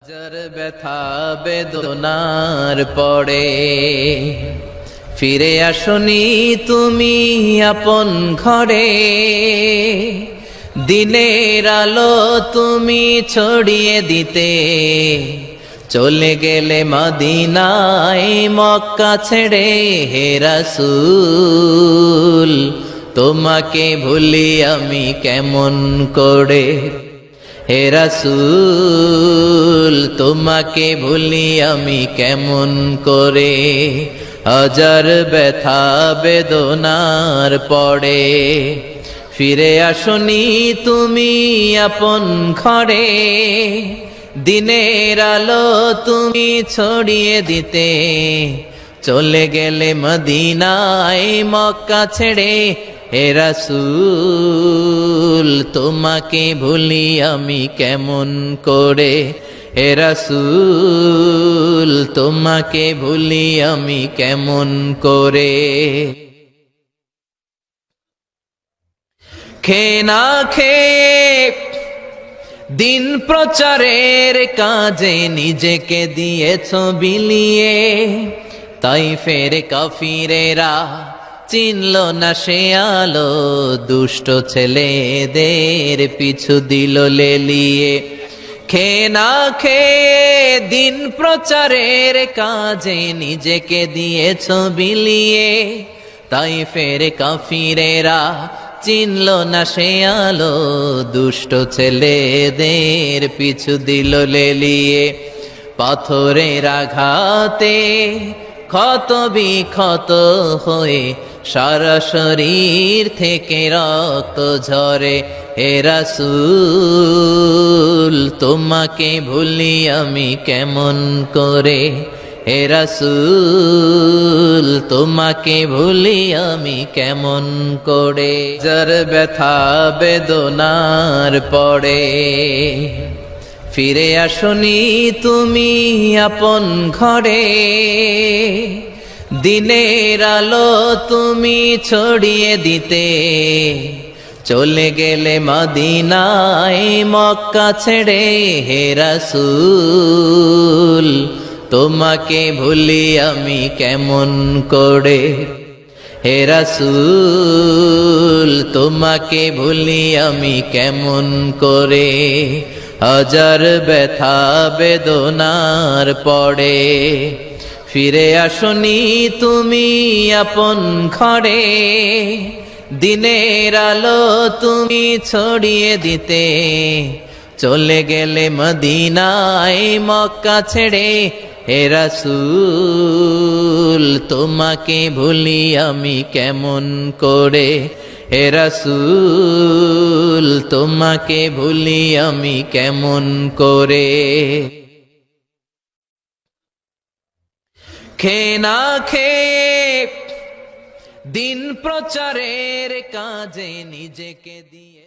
হাজার ব্যথা বেদনার পরে ফিরে আসনি তুমি আপন ঘরে। দিনের আলো তুমি ছড়িয়ে দিতে চলে গেলে মদিনায় মক্কা ছেড়ে। হে রাসূল তোমাকে ভুলি আমি কেমন করে। হে রাসূল তোমাকে ভুলি আমি কেমন করে। হাজার ব্যথা বেদনার পরে ফিরে আসনি তুমি আপন ঘরে। দিনের আলো তুমি ছড়িয়ে দিতে চলে গেলে মদিনায় মক্কা ছেড়ে। হে রাসূল তোমাকে ভুলি আমি কেমন করে। হে রাসূল তোমাকে ভুলি আমি কেমন করে। খেয়ে না খেয়ে দিন প্রচারের কাজে নিজেকে দিয়েছ বিলিয়ে। তাইফের কাফিরেরা চিনল না সে আলো, দুষ্ট ছেলেদের পিছু দিল লেলিয়ে। খেয়ে না খেয়ে দিন প্রচারের কাজে নিজেকে দিয়েছ বিলিয়ে। তাইফের কাফিরেরা চিনল না সে আলো, দুষ্ট ছেলেদের পিছু দিল লেলিয়ে। পাথরের আঘাতে ক্ষত বিক্ষত হয়ে সারা শরীর থেকে রক্ত ঝরে। হে রাসূল তোমাকে ভুলি আমি কেমন করে। হে রাসূল তোমাকে ভুলি আমি কেমন করে। যার ব্যথা বেদনার পরে ফিরে আসনি তুমি আপন ঘরে। দিনের আলো তুমি ছড়িয়ে দিতে চলে গেলে মদিনায় মক্কা ছেড়ে। হে রাসূল তোমাকে ভুলি আমি কেমন করে। হে রাসূল তোমাকে ভুলি আমি কেমন করে। হাজার ব্যথা বেদনার পরে ফিরে আসনি তুমি আপন ঘরে। দিনের আলো তুমি ছড়িয়ে দিতে চলে গেলে মদিনায় মক্কা ছেড়ে। হে রাসূল তোমাকে ভুলি আমি কেমন করে। হে রাসূল তোমাকে ভুলি আমি কেমন করে। খেয়ে না খেয়ে দিন প্রচারের কাজে নিজেকে দিয়ে